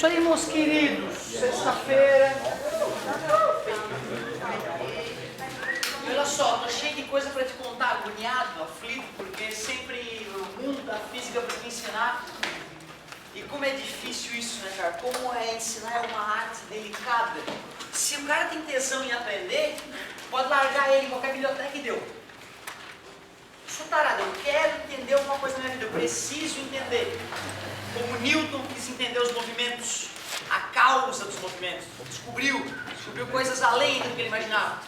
Isso aí, meus queridos. Sexta-feira. Olha só, tô cheio de coisa para te contar, agoniado, aflito, porque sempre o mundo da física para te ensinar. E como é difícil isso, né, cara? Como é ensinar é uma arte delicada. Se o cara tem tesão em aprender, pode largar ele em qualquer biblioteca e deu. Sou tarado, eu quero entender alguma coisa na minha vida, eu preciso entender. Como Newton quis entender os movimentos, a causa dos movimentos, descobriu coisas além do que ele imaginava.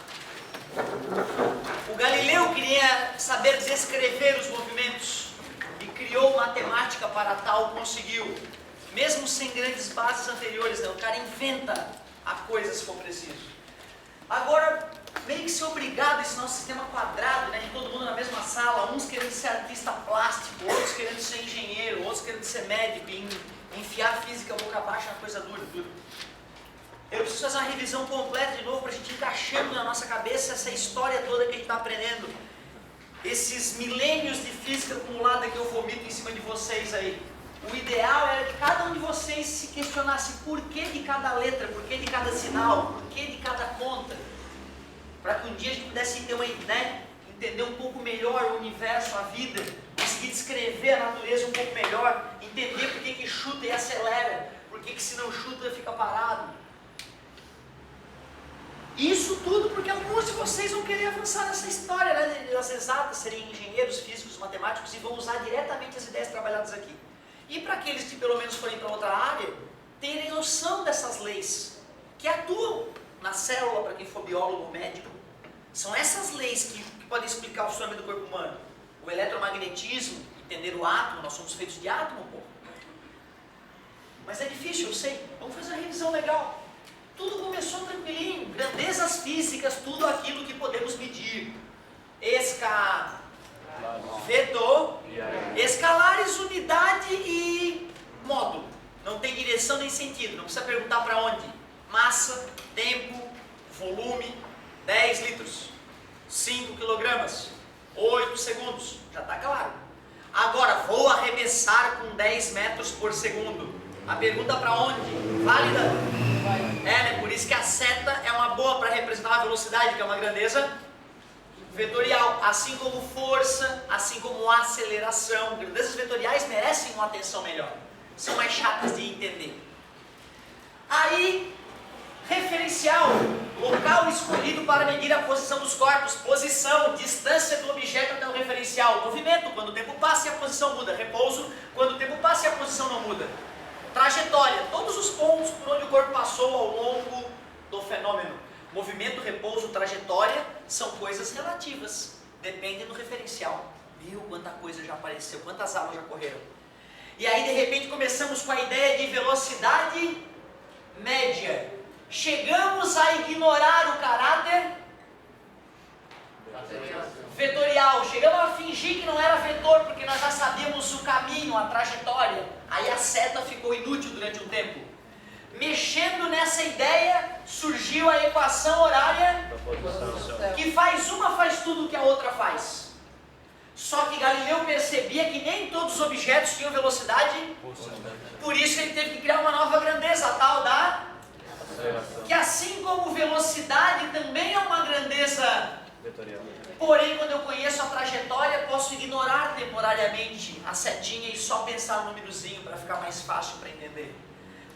O Galileu queria saber descrever os movimentos e criou matemática para tal, conseguiu. Mesmo sem grandes bases anteriores, né? O cara inventa a coisa se for preciso. Agora, meio que ser obrigado a ensinar um sistema quadrado, né, de todo mundo na mesma sala, uns querendo ser artista plástico, outros querendo ser engenheiro, outros querendo ser médico, e enfiar física boca abaixo na coisa dura, tudo. Eu preciso fazer uma revisão completa de novo para a gente ir encaixando na nossa cabeça essa história toda que a gente está aprendendo. Esses milênios de física acumulada que eu vomito em cima de vocês aí. O ideal era que cada um de vocês se questionasse por que de cada letra, por que de cada sinal, por que de cada conta. Para que um dia a gente pudesse ter uma ideia, entender um pouco melhor o universo, a vida, conseguir descrever a natureza um pouco melhor, entender por que chuta e acelera, por que se não chuta fica parado. Isso tudo porque alguns de vocês vão querer avançar nessa história, né, das exatas, serem engenheiros, físicos, matemáticos e vão usar diretamente as ideias trabalhadas aqui. E para aqueles que pelo menos forem para outra área, terem noção dessas leis que atuam na célula, para quem for biólogo ou médico. São essas leis que podem explicar o funcionamento do corpo humano. O eletromagnetismo, entender o átomo, nós somos feitos de átomo, pô. Mas é difícil, eu sei. Vamos fazer uma revisão legal. Tudo começou tranquilinho, grandezas físicas, tudo aquilo que podemos medir. Vetor, escalares, unidade e módulo. Não tem direção nem sentido, não precisa perguntar para onde. Massa, tempo, volume, 10 litros, 5 quilogramas, 8 segundos, já está claro. Agora, vou arremessar com 10 metros por segundo. A pergunta para onde? Válida? Né? Por isso que a seta é uma boa para representar a velocidade, que é uma grandeza vetorial. Assim como força, assim como aceleração. Grandezas vetoriais merecem uma atenção melhor. São mais chatas de entender. Aí, referencial, local escolhido para medir a posição dos corpos, posição, distância do objeto até o referencial, movimento, quando o tempo passa e a posição muda, repouso, quando o tempo passa e a posição não muda, trajetória, todos os pontos por onde o corpo passou ao longo do fenômeno, movimento, repouso, trajetória, são coisas relativas, dependem do referencial. Viu quanta coisa já apareceu, quantas aulas já correram. E aí de repente começamos com a ideia de velocidade média. Chegamos a ignorar o caráter vetorial. Chegamos a fingir que não era vetor, porque nós já sabíamos o caminho, a trajetória. Aí a seta ficou inútil durante um tempo. Mexendo nessa ideia, surgiu a equação horária, que faz uma faz tudo o que a outra faz. Só que Galileu percebia que nem todos os objetos tinham velocidade, por isso ele teve que criar uma nova grandeza, a tal da... que assim como velocidade também é uma grandeza vetorial. Porém, quando eu conheço a trajetória, posso ignorar temporariamente a setinha e só pensar no númerozinho para ficar mais fácil para entender.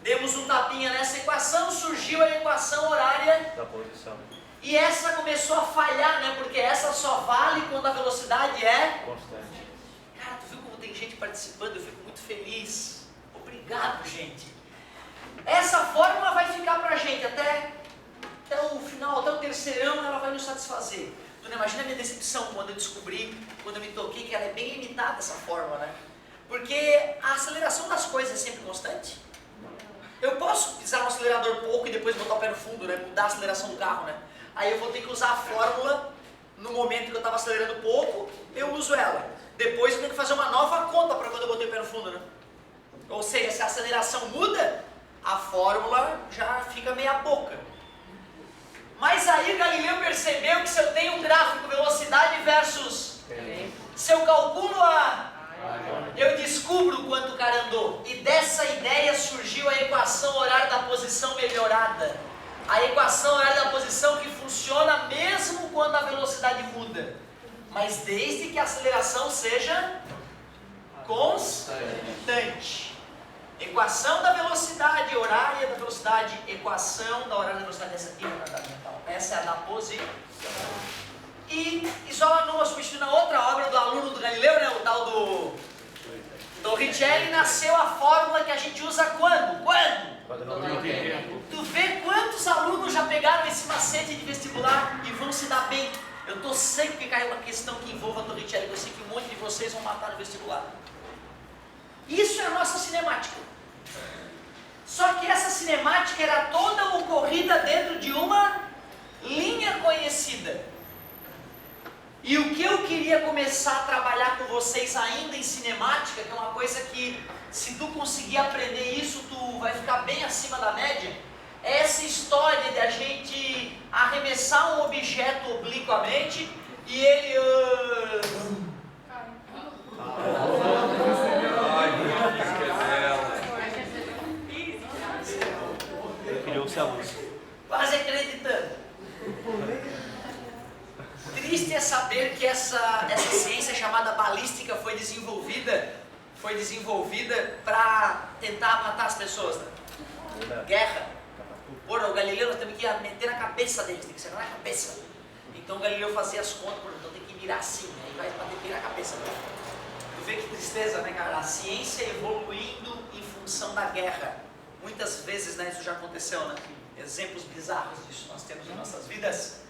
Demos um tapinha nessa equação, surgiu a equação horária da posição. E essa começou a falhar, né? Porque essa só vale quando a velocidade é constante. Cara, tu viu como tem gente participando? Eu fico muito feliz. Obrigado, gente. Essa fórmula vai ficar pra gente até o final, até o terceirão, ela vai nos satisfazer. Tu não imagina a minha decepção quando eu descobri, quando eu me toquei que ela é bem limitada, essa fórmula, né? Porque a aceleração das coisas é sempre constante. Eu posso pisar no acelerador pouco e depois botar o pé no fundo, né? Mudar a aceleração do carro, né? Aí eu vou ter que usar a fórmula no momento que eu estava acelerando pouco, eu uso ela. Depois eu tenho que fazer uma nova conta para quando eu botei o pé no fundo, né? Ou seja, se a aceleração muda, a fórmula já fica meia boca. Mas aí Galileu percebeu que se eu tenho um gráfico velocidade versus... se eu calculo a Eu descubro quanto o cara andou. E dessa ideia surgiu a equação horário da posição melhorada. A equação horário da posição que funciona mesmo quando a velocidade muda. Mas desde que a aceleração seja constante. Equação da velocidade horária da velocidade. Equação da horária da velocidade. Essa aqui é fundamental. Essa é a da posição. E isola numa substituindo a outra obra do aluno do Galileu, né? O tal do Torricelli, nasceu a fórmula que a gente usa quando? Tu vê quantos alunos já pegaram esse macete de vestibular e vão se dar bem. Eu estou sempre que cai uma questão que envolva a Torricelli, eu sei que um monte de vocês vão matar no vestibular. Isso é a nossa cinemática. Só que essa cinemática era toda ocorrida dentro de uma linha conhecida. E o que eu queria começar a trabalhar com vocês ainda em cinemática, que é uma coisa que, se tu conseguir aprender isso, tu vai ficar bem acima da média, é essa história de a gente arremessar um objeto obliquamente e ele... Criou-se a luz. Quase acreditando. Triste é saber que essa ciência chamada balística foi desenvolvida para tentar matar as pessoas, né? Guerra. Porra, o Galileu, nós temos que meter na cabeça deles, tem que ser na cabeça. Então o Galileu fazia as contas, então tem que mirar assim, aí vai bater bem na cabeça. Tu vê que tristeza, né, cara? A ciência evoluindo em função da guerra. Muitas vezes, né, isso já aconteceu, né? Exemplos bizarros disso nós temos em nossas vidas.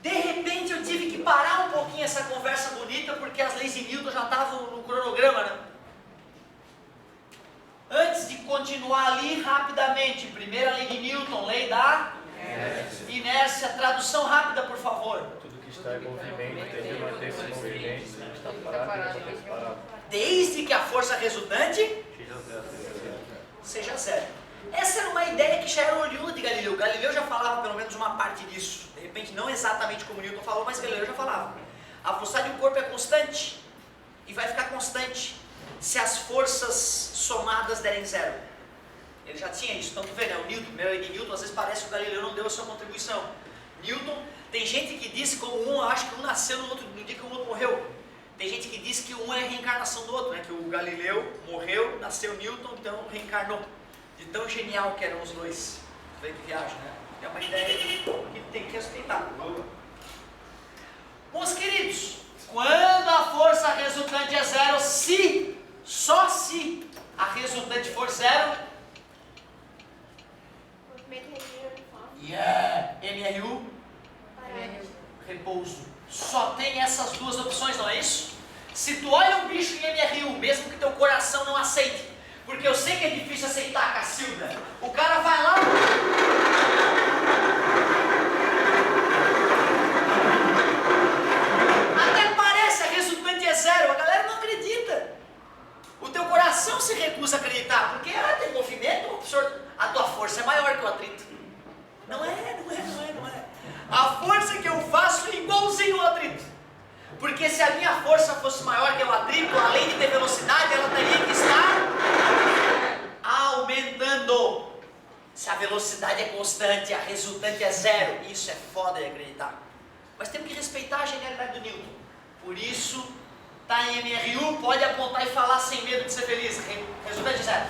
De repente eu tive que parar um pouquinho essa conversa bonita, porque as leis de Newton já estavam no cronograma, né? Antes de continuar ali, rapidamente, primeira lei de Newton, lei da inércia. Tradução rápida, por favor. Tudo que está em movimento tem de manter-se em movimento, tudo que está parado tem de manter-se parado. Desde que a força resultante seja zero. Essa era uma ideia que já era oriunda de Galileu. Galileu já falava pelo menos uma parte disso. De repente, não exatamente como Newton falou, mas Galileu já falava. A velocidade do corpo é constante e vai ficar constante se as forças somadas derem zero. Ele já tinha isso. Então, tu vê, né? O Newton, primeira lei de Newton, às vezes parece que o Galileu não deu a sua contribuição. Newton, tem gente que diz como um, acho que um nasceu no dia que o outro morreu. Tem gente que diz que um é a reencarnação do outro, né? Que o Galileu morreu, nasceu Newton, então reencarnou. De tão genial que eram os dois. Vê que viagem, né? É uma ideia que tem que respeitar. Meus queridos, quando a força resultante é zero, só se a resultante for zero, MRU, repouso. Só tem essas duas opções, não é isso? Se tu olha um bicho em MRU, mesmo que teu coração não aceite, porque eu sei que é difícil aceitar, Cacilda. O cara vai lá... Até parece, a resultante é zero. A galera não acredita. O teu coração se recusa a acreditar. Porque tem movimento, a tua força é maior que o atrito. Não é. A força que eu faço é igualzinho ao atrito. Porque se a minha força fosse maior que o atrito, além de ter velocidade, ela teria que estar aumentando. Se a velocidade é constante, a resultante é zero, isso é foda de acreditar. Mas temos que respeitar a genialidade do Newton. Por isso, está em MRU, pode apontar e falar sem medo de ser feliz. Resultante é zero.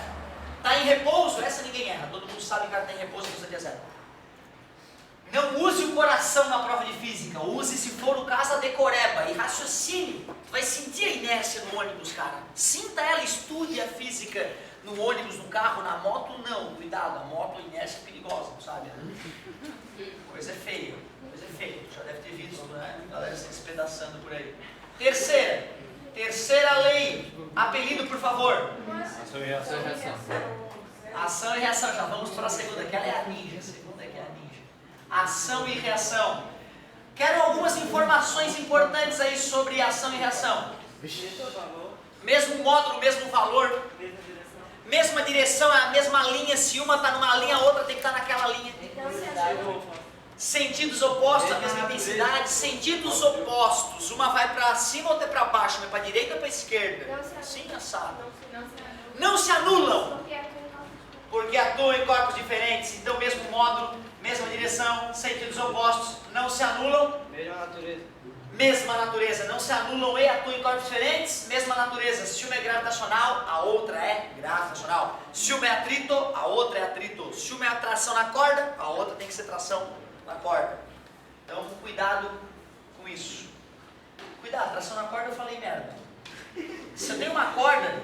Está em repouso, essa ninguém erra. Todo mundo sabe que ela está em repouso, resultante é zero. Não use o coração na prova de física, use, se for o caso, a decoreba e raciocine. Tu vai sentir a inércia no ônibus, cara. Sinta ela, estude a física no ônibus, no carro, na moto, não. Cuidado, a moto, a inércia é perigosa, sabe? Coisa feia, já deve ter visto, né? A galera se despedaçando por aí. Terceira lei, apelido, por favor. Ação e reação. Ação e reação, já vamos para a segunda, que ela é a ninja, a segunda é que é a ninja. Ação e reação. Quero algumas informações importantes aí sobre ação e reação. Mesmo módulo, mesmo valor, mesma direção, a mesma linha. Se uma está numa linha, a outra tem que estar naquela linha. Sentidos opostos, a mesma intensidade. Sentidos opostos. Uma vai para cima, outra para baixo. Uma para a direita ou para a esquerda. Sim, assado. Não se anulam. Porque atuam em corpos diferentes. Então, mesmo módulo, mesma direção, sentidos opostos. Não se anulam. Mesma natureza. Mesma natureza. Não se anulam e atuam em corpos diferentes. Mesma natureza. Se uma é gravitacional, a outra é gravitacional. Se uma é atrito, a outra é atrito. Se uma é atração na corda, a outra tem que ser tração na corda. Então, cuidado com isso. Cuidado, tração na corda eu falei merda. Se eu tenho uma corda,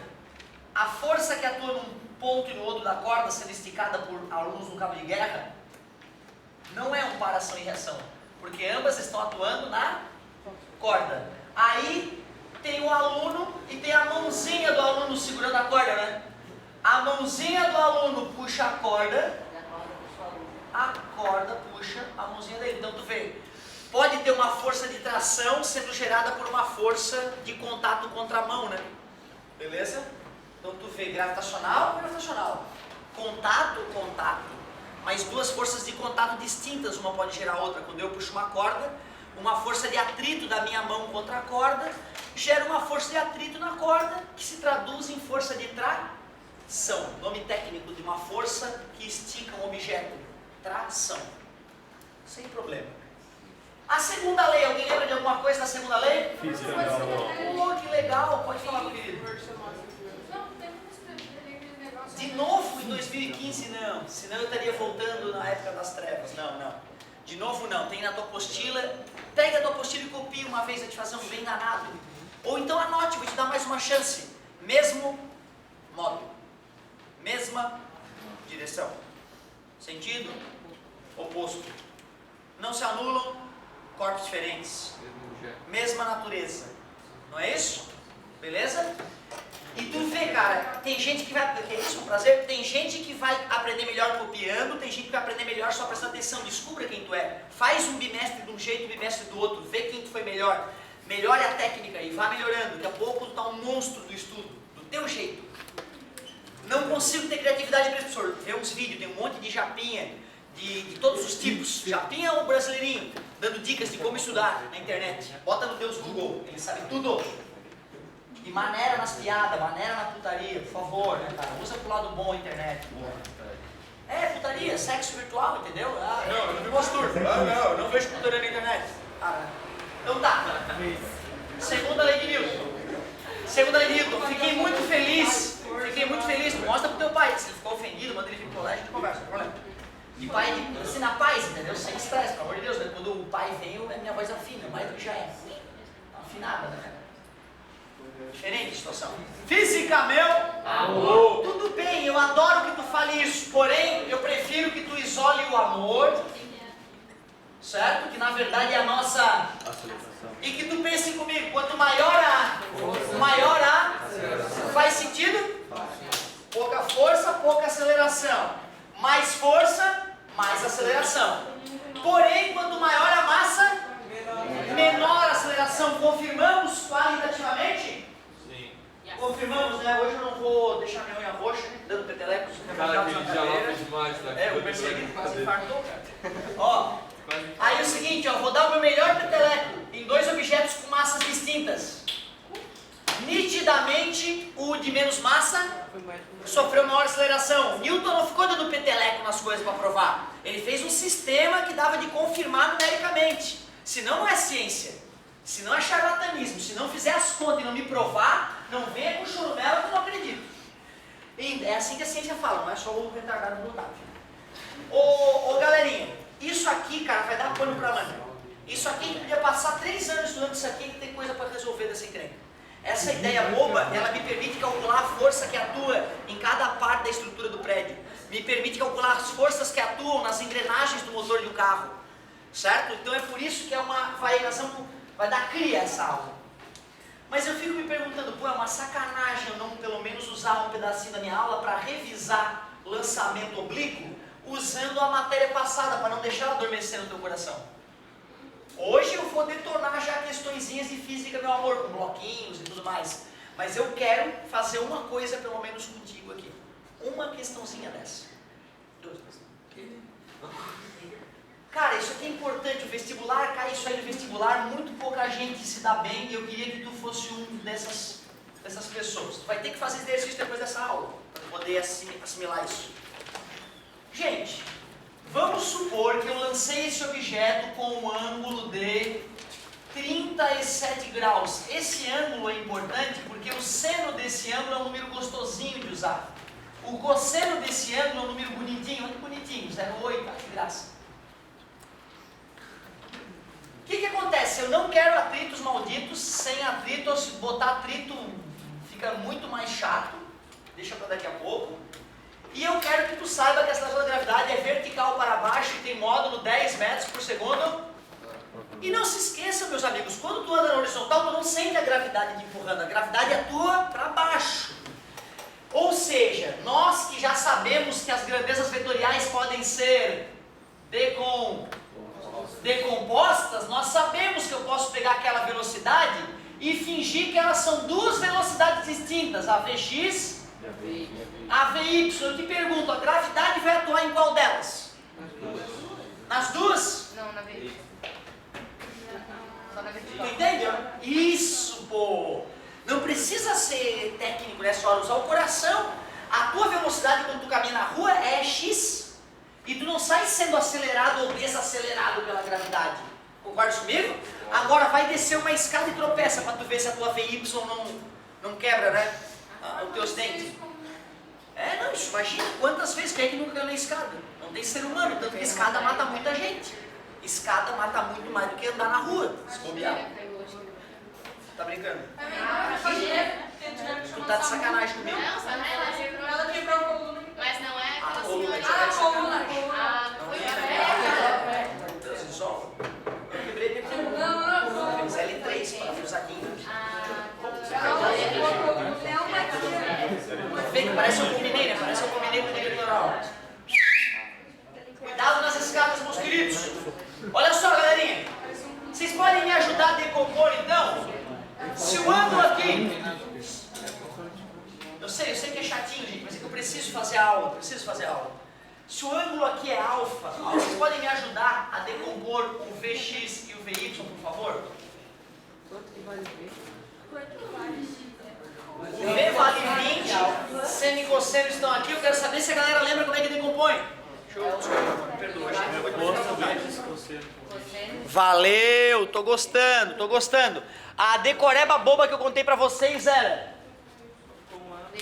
a força que atua num ponto e no outro da corda, sendo esticada por alunos no cabo de guerra, não é um para-ação e reação. Porque ambas estão atuando na corda. Aí tem o aluno e tem a mãozinha do aluno segurando a corda, né? A mãozinha do aluno puxa a corda puxa a mãozinha dele. Então tu vê, pode ter uma força de tração sendo gerada por uma força de contato contra a mão, né? Beleza? Então tu vê gravitacional, gravitacional. Contato, contato. Mas duas forças de contato distintas, uma pode gerar a outra. Quando eu puxo uma corda, uma força de atrito da minha mão contra a corda gera uma força de atrito na corda que se traduz em força de tração. Nome técnico de uma força que estica um objeto. Tração. Sem problema. A segunda lei, alguém lembra de alguma coisa da segunda lei? Física. Oh, que legal, pode falar, meu querido. De novo em 2015 não, senão eu estaria voltando na época das trevas. Não. De novo não, tem na tua apostila, pega a tua apostila e copia uma vez, a te fazer um bem danado. Ou então anote, vou te dar mais uma chance. Mesmo modo, mesma direção, sentido oposto. Não se anulam, corpos diferentes, mesma natureza. Não é isso? Beleza? E tu vê, cara, tem gente que vai... Que é isso, um prazer? Tem gente que vai aprender melhor copiando, tem gente que vai aprender melhor só prestando atenção. Descubra quem tu é. Faz um bimestre de um jeito, um bimestre do outro. Vê quem tu foi melhor. Melhore a técnica e vá melhorando. Daqui a pouco tu tá um monstro do estudo. Do teu jeito. Não consigo ter criatividade, professor. Vê uns vídeos, tem um monte de japinha, de todos os tipos. Japinha ou brasileirinho, dando dicas de como estudar na internet. Bota no Deus Google, ele sabe tudo. E maneira nas piadas, maneira na putaria, por favor, né, cara? Usa pro lado bom a internet. É, putaria, sexo virtual, entendeu? Ah, não, eu não me masturbo. Ah, não, eu não vejo putaria na internet. Ah, então tá. Segunda lei de Newton. Segunda lei de Newton. Fiquei muito feliz. Mostra pro teu pai. Se ele ficou ofendido, manda ele vir pro colégio, a gente conversa, não tem problema. E pai ensina paz, entendeu? Sem estresse, pelo amor de Deus. Né? Quando o pai vem, a minha voz afina, mais do que já é. Afinada, né? Diferente a situação. Física, meu amor. Tudo bem, eu adoro que tu fale isso, porém, eu prefiro que tu isole o amor, certo? Que na verdade é a nossa... E que tu pense comigo, quanto maior a... Faz sentido? Pouca força, pouca aceleração. Mais força, mais aceleração. Porém, quanto maior a massa, menor a aceleração. Confirmamos qualitativamente? Sim. Confirmamos, né? Hoje eu não vou deixar minha unha roxa, dando petelecos. Cara, aquele diálogo demais, né? O perseguido quase infartou, cara. Ó, aí é o seguinte, ó, vou dar o meu melhor peteleco em dois objetos com massas distintas. Nitidamente, o de menos massa sofreu maior aceleração. Newton não ficou dando peteleco nas coisas para provar. Ele fez um sistema que dava de confirmar numericamente. Senão não é ciência. Se não é charlatanismo. Se não fizer as contas e não me provar, não venha com churumela que eu não acredito. E é assim que a ciência fala, não é só o retardado do Otávio. Ô galerinha, isso aqui, cara, vai dar pano pra manga. Isso aqui a gente podia passar 3 anos estudando isso aqui e tem coisa para resolver dessa encrenca. Essa ideia boba, ela me permite calcular a força que atua em cada parte da estrutura do prédio. Me permite calcular as forças que atuam nas engrenagens do motor de um carro. Certo? Então é por isso que é uma variação, vai dar cria essa aula. Mas eu fico me perguntando, pô, é uma sacanagem eu não pelo menos usar um pedacinho da minha aula para revisar lançamento oblíquo, usando a matéria passada, para não deixar ela adormecer no teu coração. Hoje eu vou detonar já questõezinhas de física, meu amor, com bloquinhos e tudo mais. Mas eu quero fazer uma coisa pelo menos contigo aqui. Uma questãozinha dessa. 2 questões. Cara, isso aqui é vestibular, cai isso aí no vestibular, muito pouca gente se dá bem e eu queria que tu fosse dessas pessoas. Tu vai ter que fazer exercício depois dessa aula, para poder assimilar isso. Gente, vamos supor que eu lancei esse objeto com um ângulo de 37 graus. Esse ângulo é importante porque o seno desse ângulo é um número gostosinho de usar. O cosseno desse ângulo é um número bonitinho, olha que bonitinho, 0,8, que graça. O que acontece? Eu não quero atritos malditos. Sem atrito, se botar atrito fica muito mais chato. Deixa para daqui a pouco. E eu quero que tu saiba que a aceleração da gravidade é vertical para baixo e tem módulo 10 metros por segundo. E não se esqueçam, meus amigos, quando tu anda na horizontal, tu não sente a gravidade te empurrando. A gravidade atua para baixo. Ou seja, nós que já sabemos que as grandezas vetoriais podem ser decompostas, nós sabemos que eu posso pegar aquela velocidade e fingir que elas são duas velocidades distintas, a Vx e a Vy. Eu te pergunto, a gravidade vai atuar em qual delas? Nas duas? Não, na Vy. Só na vertical. Entende? Isso, pô! Não precisa ser técnico nessa hora, usar o coração. A tua velocidade quando tu caminha na rua é x. E tu não sai sendo acelerado ou desacelerado pela gravidade. Concorda comigo? Agora vai descer uma escada e tropeça para tu ver se a tua VY não quebra, né? Os teus dentes. Não, isso, imagina quantas vezes quem é que nunca caiu na escada? Não tem ser humano, tanto que escada mata muita gente. Escada mata muito mais do que andar na rua, se bobear. Tá brincando? Tu tá de sacanagem comigo? Não, sacanagem. Ela quebrou a coluna. Mas não é aquela coluna, senhora. a coluna. Transisol. Eu quebrei minha coluna. Fiz L3, parafusadinho. Vê que parece um combinei, né? Parece um combinei com o eleitoral. Cuidado nas escadas, meus queridos. Olha só, galerinha. Vocês podem me ajudar a decompor, então? Se o ângulo aqui... Eu sei que é chatinho, gente, mas é que eu preciso fazer aula, Se o ângulo aqui é alfa, vocês podem me ajudar a decompor o Vx e o Vy, por favor? O V vale 20, seno e cosseno estão aqui, eu quero saber se a galera lembra como é que decompõe. Me perdoa, gente. Valeu, tô gostando. A decoreba boba que eu contei pra vocês era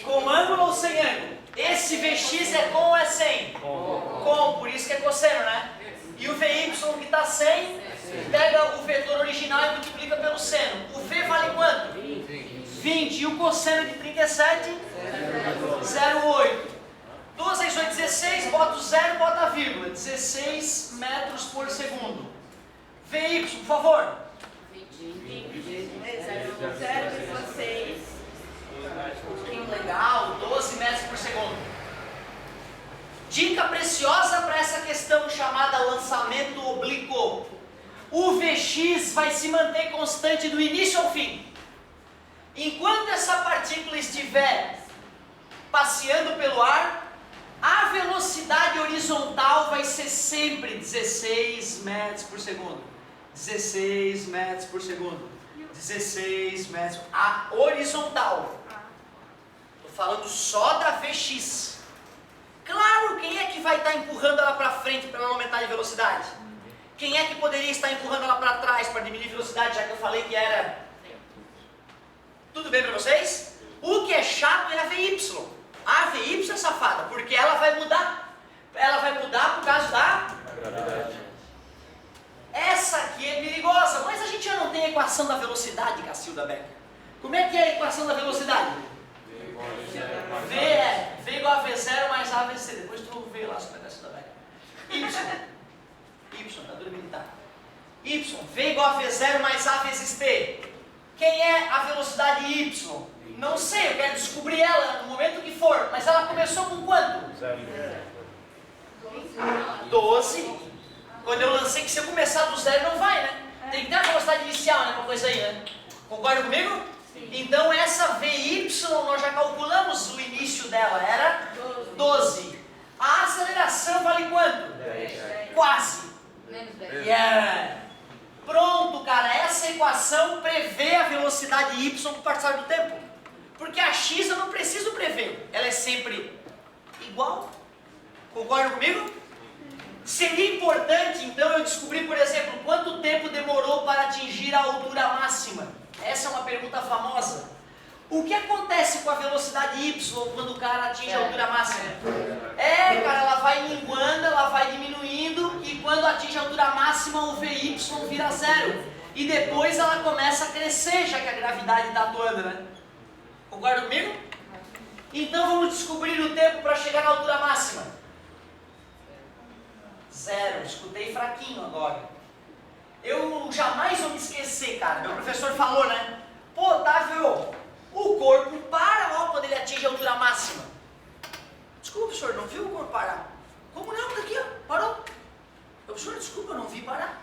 com ângulo ou sem ângulo? Esse Vx é com ou é sem? Com, por isso que é cosseno, né? E o Vy que está sem, pega o vetor original e multiplica pelo seno. O V vale quanto? 20. E o cosseno de 37? 0,8. 12 vezes 8, 16, bota o 0, bota a vírgula. 16 metros por segundo. Vy, por favor. 0,6. Que legal, 12 metros por segundo. Dica preciosa para essa questão chamada lançamento oblíquo. O Vx vai se manter constante do início ao fim. Enquanto essa partícula estiver passeando pelo ar, a velocidade horizontal vai ser sempre 16 metros por segundo. 16 metros por segundo. 16 metros. A horizontal. Estou falando só da Vx. Claro, quem é que vai estar empurrando ela para frente para ela aumentar de velocidade? Quem é que poderia estar empurrando ela para trás para diminuir a velocidade, já que eu falei que era... Tudo bem para vocês? O que é chato é a Vy. A Vy é safada, porque ela vai mudar. Ela vai mudar por causa da gravidade. Essa aqui é perigosa, mas a gente já não tem a equação da velocidade, Cacilda Becker. Como é que é a equação da velocidade? V igual a V0 mais A vezes C. Depois tu vê lá sobre a Cacilda Becker. Y, tá dormindo, tá? V igual a V0 mais A vezes T. Quem é a velocidade Y? Não sei, eu quero descobrir ela no momento que for. Mas ela começou com quanto? 12. Quando eu lancei que se eu começar do zero não vai, né? Tem que ter a velocidade inicial, né? Pra coisa aí, né? Concorda comigo? Sim. Então essa Vy, nós já calculamos o início dela, era 12. A aceleração vale quanto? 10. Quase. Menos 10. Yeah. prever a velocidade y com o passar do tempo. Porque a x eu não preciso prever, ela é sempre igual. Concordam comigo? Seria importante, então, eu descobrir, por exemplo, quanto tempo demorou para atingir a altura máxima. Essa é uma pergunta famosa. O que acontece com a velocidade y quando o cara atinge a altura máxima? Cara, ela vai minguando, ela vai diminuindo, e quando atinge a altura máxima, o VY vira zero. E depois ela começa a crescer, já que a gravidade está atuando, né? Concorda comigo? Então vamos descobrir o tempo para chegar na altura máxima. Zero. Escutei fraquinho agora. Eu jamais vou me esquecer, cara. Meu professor falou, né? Pô, Otávio, o corpo para ó, quando ele atinge a altura máxima. Desculpa, professor, não viu o corpo parar? Como não? Daqui, ó, parou. Professor, desculpa, eu não vi parar.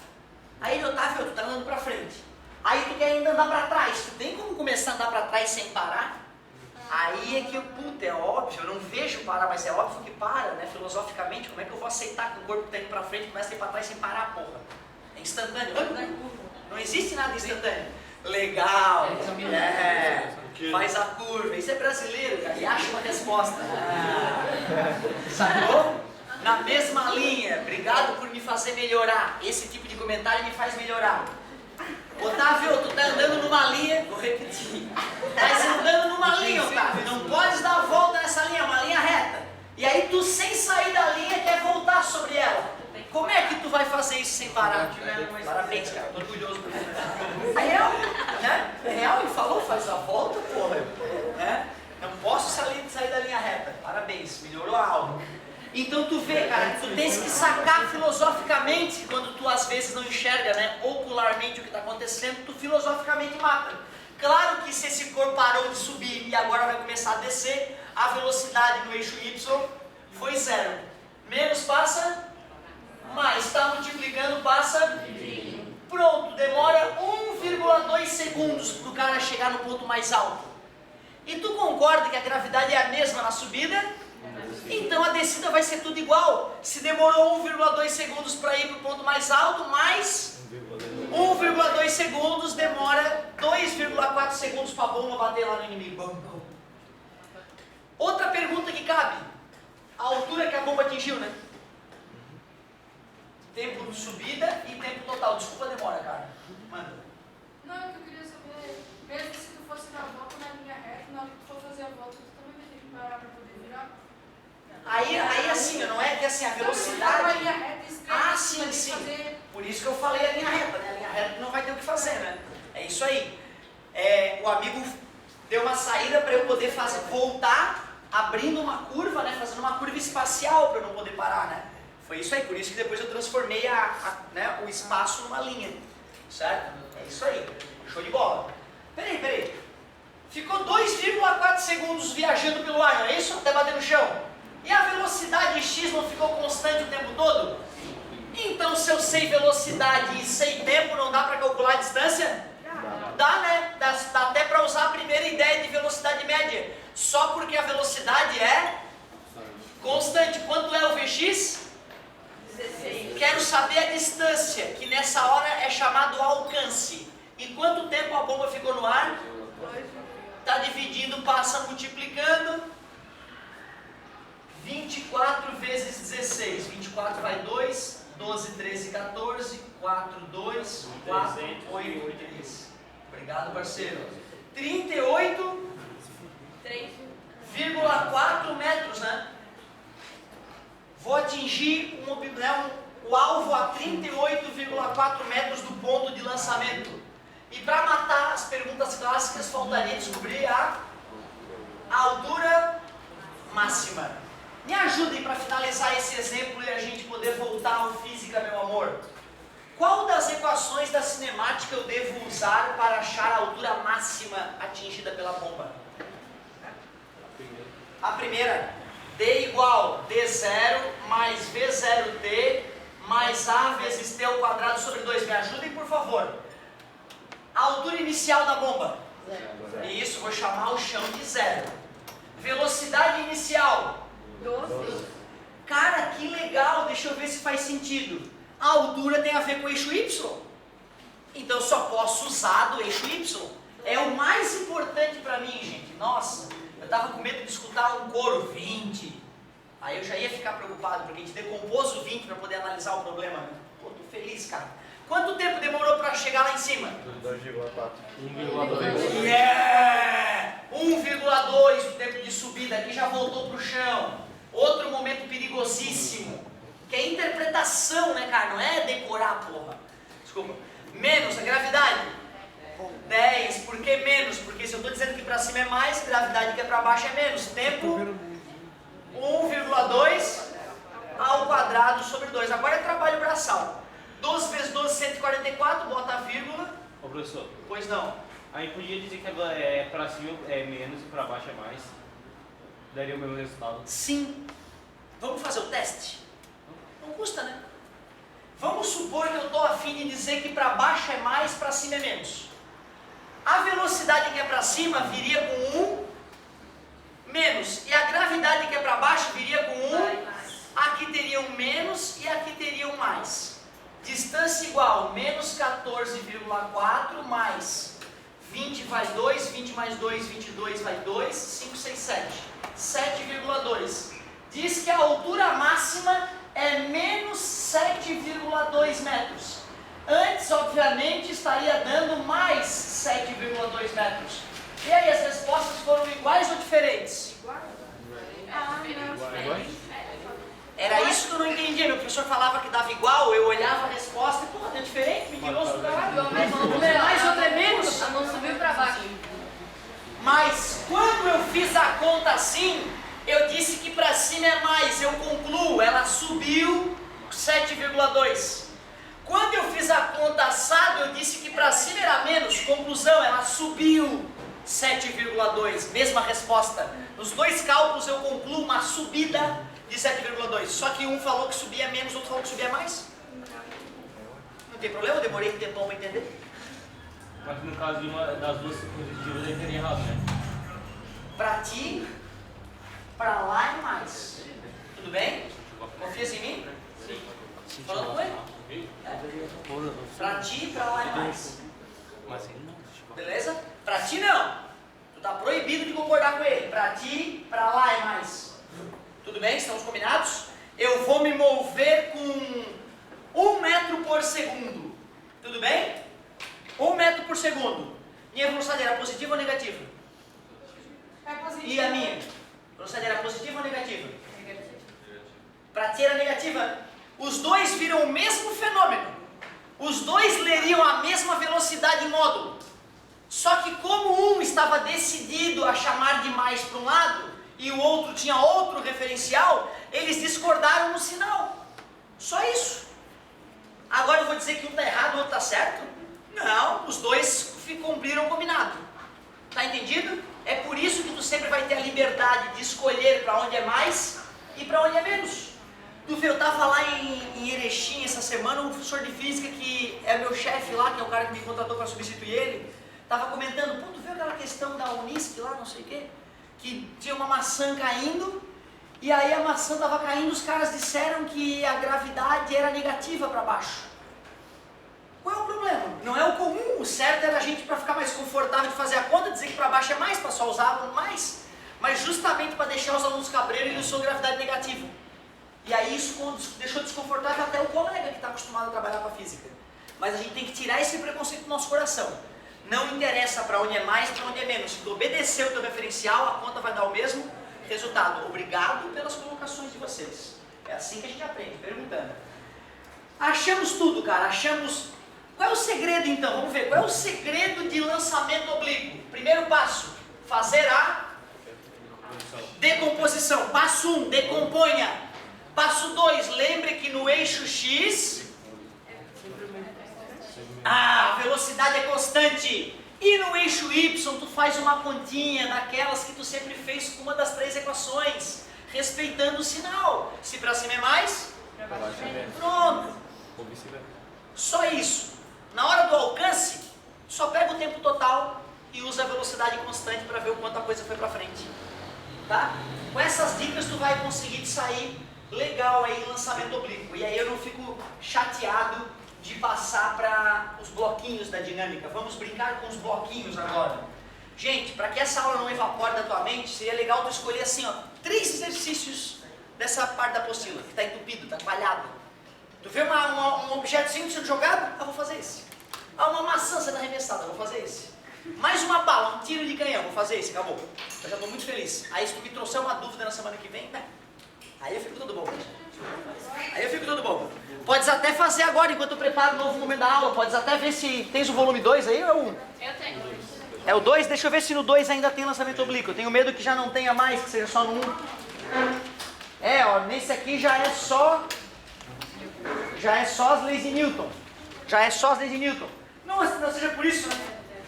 Aí ele, Otávio, tu tá andando pra frente. Aí tu quer ainda andar pra trás. Tu tem como começar a andar pra trás sem parar? Aí é que eu, puta, é óbvio, eu não vejo parar, mas é óbvio que para, né? Filosoficamente, como é que eu vou aceitar que o corpo tá indo pra frente e começa a ir pra trás sem parar, porra? É instantâneo. Não existe nada instantâneo. Legal, faz a curva. Isso é brasileiro, cara, e acha uma resposta. Sacou? Na mesma linha, obrigado por me fazer melhorar. Esse tipo de comentário me faz melhorar. Otávio, tu tá andando numa linha, vou repetir. Tá andando numa linha, Otávio, não podes dar a volta nessa linha, é uma linha reta. E aí tu, sem sair da linha, quer voltar sobre ela. Como é que tu vai fazer isso sem parar? Parabéns, cara, tô orgulhoso por isso. É real, né? É real, ele falou, faz a volta, porra. Né? Não posso sair da linha reta. Parabéns, melhorou a aula. Então tu vê, cara, tu tens que sacar filosoficamente, quando tu às vezes não enxerga, né, ocularmente o que está acontecendo, tu filosoficamente mata. Claro que se esse corpo parou de subir e agora vai começar a descer, a velocidade no eixo Y foi zero. Menos passa, mais, está multiplicando, passa, pronto, demora 1,2 segundos para o cara chegar no ponto mais alto. E tu concorda que a gravidade é a mesma na subida? Então a descida vai ser tudo igual. Se demorou 1,2 segundos para ir para o ponto mais alto, mais 1,2 segundos demora 2,4 segundos para a bomba bater lá no inimigo. Outra pergunta que cabe: a altura que a bomba atingiu, né? Tempo de subida e tempo total. Desculpa a demora, cara. Manda. Não, é que eu queria saber, mesmo se tu fosse dar a volta na linha reta, na hora que tu for fazer a volta, tu também vai ter que parar para poder virar? Aí assim, não é que assim, a velocidade... Uma linha reta estreita, sim, sim. Por isso que eu falei a linha reta, né? A linha reta não vai ter o que fazer, né? É isso aí. O amigo deu uma saída para eu poder voltar, abrindo uma curva, né? Fazendo uma curva espacial para eu não poder parar, né? Foi isso aí, por isso que depois eu transformei né, o espaço numa linha, certo? É isso aí, show de bola. Peraí. Ficou 2,4 segundos viajando pelo ar, não é isso? Até bater no chão. E a velocidade x não ficou constante o tempo todo? Então, se eu sei velocidade e sei tempo, não dá para calcular a distância? Dá, né? Dá até para usar a primeira ideia de velocidade média. Só porque a velocidade é constante. Quanto é o Vx? 16. Quero saber a distância, que nessa hora é chamado alcance. E quanto tempo a bomba ficou no ar? Está dividindo, passa multiplicando. 24 vezes 16. 24 vai 2, 12, 13, 14, 4, 2, 4, 8, 3. Obrigado, parceiro. 38,4 metros, né? Vou atingir o alvo a 38,4 metros do ponto de lançamento. E para matar as perguntas clássicas, faltaria descobrir a altura máxima. Me ajudem para finalizar esse exemplo e a gente poder voltar ao física, meu amor. Qual das equações da cinemática eu devo usar para achar a altura máxima atingida pela bomba? A primeira. D igual D0 mais V0T mais A vezes T ao quadrado sobre 2. Me ajudem, por favor. A altura inicial da bomba? Isso, vou chamar o chão de 0. Velocidade inicial? 12. Cara, que legal, deixa eu ver se faz sentido. A altura tem a ver com o eixo Y. Então eu só posso usar do eixo Y. É o mais importante para mim, gente. Nossa, eu estava com medo de escutar um coro 20. Aí eu já ia ficar preocupado, porque a gente decompôs o 20 para poder analisar o problema. Né? Pô, tô feliz, cara. Quanto tempo demorou para chegar lá em cima? 2,4. 1,2. Yeah! 1,2 o tempo de subida. Aqui já voltou para o chão. Outro momento perigosíssimo. Que é interpretação, né, cara? Não é decorar, porra. Desculpa. Menos a gravidade. 10. Por que menos? Porque se eu estou dizendo que para cima é mais, gravidade que é para baixo é menos. Tempo 1,2 ao quadrado sobre 2. Agora é trabalho braçal. 12 vezes 12, 144, bota a vírgula. Ô professor, Pois não. aí podia dizer que pra cima é menos e pra baixo é mais. Daria o mesmo resultado. Sim. Vamos fazer o teste? Não custa, né? Vamos supor que eu estou a fim de dizer que para baixo é mais, para cima é menos. A velocidade que é para cima viria com 1 menos. E a gravidade que é para baixo viria com 1. Aqui teria um menos e aqui teria um mais. Distância igual, menos 14,4 mais 20 vai 2, 20 mais 2, 22 vai 2, 5, 6, 7. 7,2. Diz que a altura máxima é menos 7,2 metros. Antes, obviamente, estaria dando mais 7,2 metros. E aí, as respostas foram iguais ou diferentes? Era isso que eu não entendia. Meu professor falava que dava igual, eu olhava a resposta e, porra, deu diferente, mentiroso do caralho. Mais outra é menos. A mão subiu para baixo. Mas quando eu fiz a conta assim, eu disse que para cima é mais, eu concluo, ela subiu 7,2. Quando eu fiz a conta assado, eu disse que para cima era menos, conclusão, ela subiu 7,2, mesma resposta. Nos dois cálculos eu concluo uma subida de 7,2, só que um falou que subia menos, outro falou que subia mais. Não tem problema, eu demorei um tempão para entender. Mas no caso de uma das duas positivas ele teria errado, né? Para ti, para lá e mais. Tudo bem? Confias em mim? Sim. Falando com ele? Para ti, para lá e mais. Beleza? Para ti não. Tu tá proibido de concordar com ele. Para ti, para lá e mais. Tudo bem? Estamos combinados? Eu vou me mover com 1 metro por segundo. Tudo bem? 1 metro por segundo. Minha velocidade era positiva ou negativa? É positivo. E a minha? Velocidade era positiva ou negativa? Para ti era negativa. Os dois viram o mesmo fenômeno. Os dois leriam a mesma velocidade em módulo. Só que como um estava decidido a chamar de mais para um lado e o outro tinha outro referencial, eles discordaram no sinal. Só isso. Agora eu vou dizer que um está errado e o outro está certo? Não, os dois cumpriram o combinado. Tá entendido? É por isso que tu sempre vai ter a liberdade de escolher para onde é mais e para onde é menos. Tu vê, eu estava lá em Erechim essa semana, um professor de física que é meu chefe lá, que é o cara que me contratou para substituir ele, estava comentando, pô, tu viu aquela questão da Unisc lá, não sei o quê? Que tinha uma maçã caindo, e aí a maçã estava caindo, os caras disseram que a gravidade era negativa para baixo. Qual é o problema? Não é o comum, o certo era a gente, para ficar mais confortável de fazer a conta, dizer que para baixo é mais, para só usar mais, mas justamente para deixar os alunos cabreiros, eles usam gravidade negativa. E aí isso deixou desconfortável até o colega que está acostumado a trabalhar com a física. Mas a gente tem que tirar esse preconceito do nosso coração. Não interessa para onde é mais, para onde é menos. Se tu obedecer o teu referencial, a conta vai dar o mesmo resultado. Obrigado pelas colocações de vocês. É assim que a gente aprende, perguntando. Achamos tudo, cara. Achamos... Qual é o segredo então? Vamos ver. Qual é o segredo de lançamento oblíquo? Primeiro passo, fazer a decomposição. Passo 1, decomponha. Passo 2, lembre que no eixo X, a velocidade é constante. E no eixo Y, tu faz uma continha daquelas que tu sempre fez com uma das 3 equações, respeitando o sinal. Se para cima é mais, pronto. Só isso. Na hora do alcance, só pega o tempo total e usa a velocidade constante para ver o quanto a coisa foi para frente. Tá? Com essas dicas tu vai conseguir sair legal aí em lançamento oblíquo. E aí eu não fico chateado de passar para os bloquinhos da dinâmica. Vamos brincar com os bloquinhos agora. Gente, para que essa aula não evapore da tua mente, seria legal tu escolher assim, ó, 3 exercícios dessa parte da apostila, que está entupido, está falhado. Tu vê um objetozinho sendo jogado? Ah, vou fazer esse. Ah, uma maçã sendo arremessada, vou fazer esse. Mais uma bala, um tiro de canhão, vou fazer esse, acabou. Eu já estou muito feliz. Aí se tu me trouxer uma dúvida na semana que vem, né? Aí eu fico todo bom. Aí eu fico todo bom. Podes até fazer agora, enquanto eu preparo o novo momento da aula. Podes até ver se tens o volume 2 aí ou é o 1? Eu tenho. É o 2? Deixa eu ver se no 2 ainda tem lançamento oblíquo. Eu tenho medo que já não tenha mais, que seja só no 1. É, ó, nesse aqui já é só as leis de Newton. Já é só as leis de Newton. Não seja por isso, né?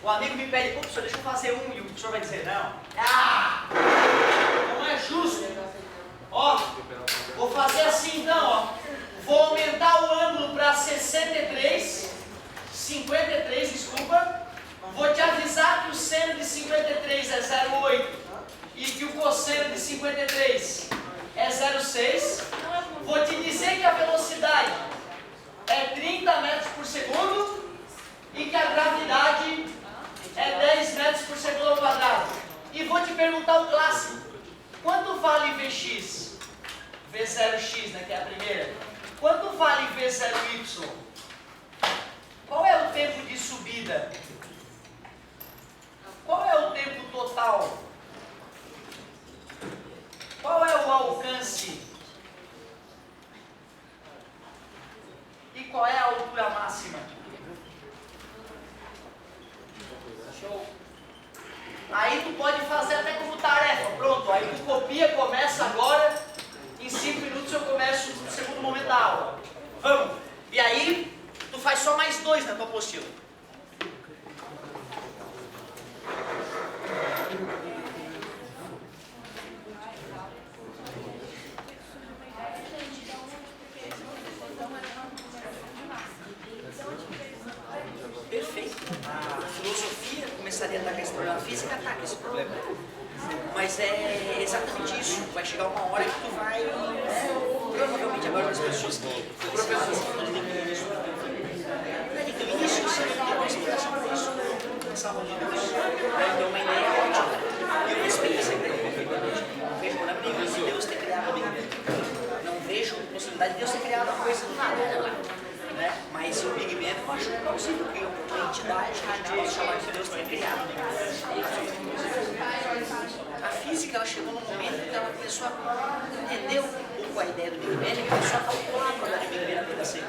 O amigo me pede, pô, professor, deixa eu fazer um. E o professor vai dizer, não. Ah! Não é justo. Ó, vou fazer assim então, ó. Vou aumentar o ângulo para 53, desculpa. Vou te avisar que o seno de 53 é 0,8 e que o cosseno de 53 é 0,6. Vou te dizer que a velocidade é 30 metros por segundo e que a gravidade é 10 metros por segundo ao quadrado. E vou te perguntar o clássico. Quanto vale Vx? V0x, né, que é a primeira. Quanto vale V0y? Qual é o tempo de subida? Qual é o tempo total? Qual é o alcance? E qual é a altura máxima? Show! Aí tu pode fazer até como tarefa, pronto, aí tu copia, começa agora, em 5 minutos eu começo o segundo momento da aula. Vamos! E aí, tu faz só mais 2 na tua apostila. Perfeito. A filosofia começaria a atacar esse problema, a física ataca esse problema. Mas é exatamente isso. Vai chegar uma hora que tu vai. Provavelmente agora as pessoas que. Professor. No início você não tem uma explicação para isso. Pensavam de Deus. Então uma ideia ótima. E eu respeito essa ideia perfeitamente. Não vejo problema nenhum de Deus ter criado a Big Bang. Não vejo possibilidade de Deus ter criado a coisa do nada. Né? Mas o Big Bang eu acho possível que uma entidade que a gente possa chamar de Deus tenha criado. A física ela chegou num momento que ela começou a entender um pouco a ideia do Big Bang e começou a calcular a probabilidade do Big Bang acontecer.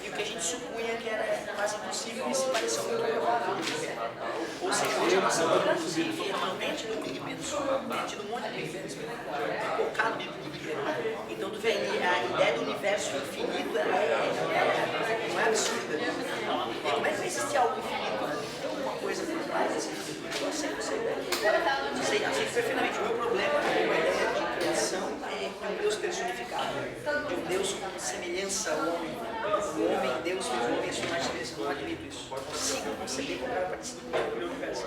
E o que a gente supunha que era quase impossível e se pareceu muito provável. Ou seja, hoje a nossa vida, inclusive, é uma mente do Big Bang, uma mente do monte de Big Bang, focado no Big Bang. Então tu vê, a ideia do universo infinito não é absurda. E como é que vai existir algo infinito? Tem alguma coisa por trás desse infinito? Eu sei perfeitamente. O meu problema com a ideia de criação é um Deus personificado. De um Deus com semelhança ao homem. O homem, Deus fez o homem, sua imagem e não admito isso. Consigo conceber como é parecido com o universo.